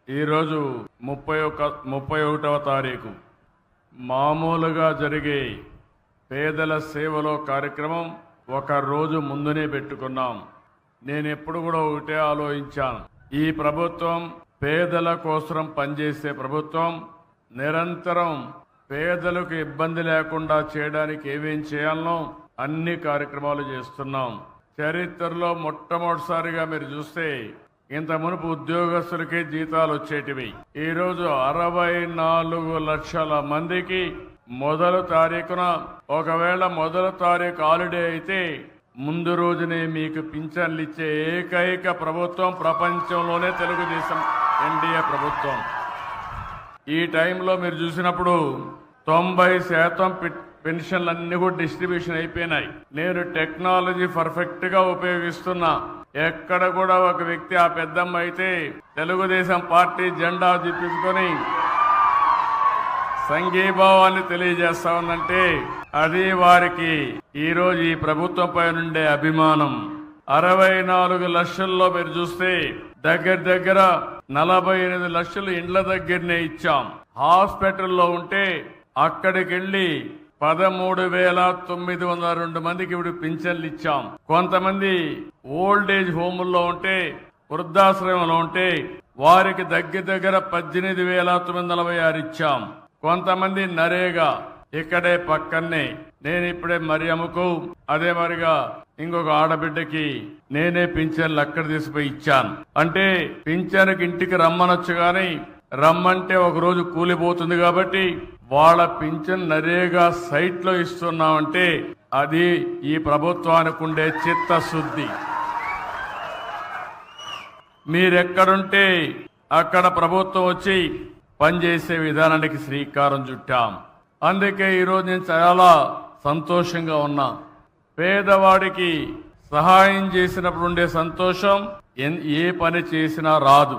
ఈరోజు 31వ తారీఖు మామూలుగా జరిగే పేదల సేవలో కార్యక్రమం ఒక రోజు ముందునే పెట్టుకున్నాం. నేను ఎప్పుడు కూడా ఒకటే ఆలోచించాను, ఈ ప్రభుత్వం పేదల కోసం పనిచేసే ప్రభుత్వం. నిరంతరం పేదలకు ఇబ్బంది లేకుండా చేయడానికి ఏమేం చేయాలనో అన్ని కార్యక్రమాలు చేస్తున్నాం. చరిత్రలో మొట్టమొదటిసారిగా మీరు చూస్తే ఇంత మునుపు ఉద్యోగస్తులకే జీతాలు వచ్చేటివి. ఈరోజు 64 లక్షల మందికి మొదటి తారీఖున, ఒకవేళ మొదటి తారీఖు హాలిడే అయితే ముందు రోజునే మీకు పింఛన్లు ఇచ్చే ఏకైక ప్రభుత్వం ప్రపంచంలోనే తెలుగుదేశం ఎన్డీఏ ప్రభుత్వం. ఈ టైంలో మీరు చూసినప్పుడు 90% పెన్షన్లన్నీ కూడా డిస్ట్రిబ్యూషన్ అయిపోయినాయి. నేను టెక్నాలజీ పర్ఫెక్ట్ గా ఉపయోగిస్తున్నా. ఎక్కడ కూడా ఒక వ్యక్తి, ఆ పెద్దమ్మ అయితే తెలుగుదేశం పార్టీ జెండా దిప్పించుకొని సంఘీభావాన్ని తెలియజేస్తా ఉందంటే అది వారికి ఈరోజు ఈ ప్రభుత్వంపై నుండే అభిమానం. 64 లక్షల్లో మీరు చూస్తే దగ్గర 48 లక్షలు ఇండ్ల దగ్గరనే ఇచ్చాం. హాస్పిటల్లో ఉంటే అక్కడికి వెళ్లి 13,902 మందికి ఇప్పుడు పింఛన్లు ఇచ్చాం. కొంతమంది ఓల్డ్ ఏజ్ హోముల్లో ఉంటే, వృద్ధాశ్రమంలో ఉంటే వారికి దగ్గర 18,946 ఇచ్చాం. కొంతమంది నరేగా ఇక్కడే పక్కనే, నేను ఇప్పుడే మరియమ్మకు, అదే మరిగా ఇంకొక ఆడబిడ్డకి నేనే పింఛన్లు అక్కడ తీసుకుపోయి ఇచ్చాను. అంటే పింఛన్కి ఇంటికి రమ్మనొచ్చు గాని రమ్మంటే ఒక రోజు కూలిపోతుంది కాబట్టి వాళ్ళ పింఛన్ నరేగా సైట్ లో ఇస్తున్నామంటే అది ఈ ప్రభుత్వానికి ఉండే చిత్తశుద్ధి. మీరెక్కడుంటే అక్కడ ప్రభుత్వం వచ్చి పనిచేసే విధానానికి శ్రీకారం చుట్టాం. అందుకే ఈరోజు నేను చాలా సంతోషంగా ఉన్నా. పేదవాడికి సహాయం చేసినప్పుడు ఉండే సంతోషం ఏ పని చేసినా రాదు.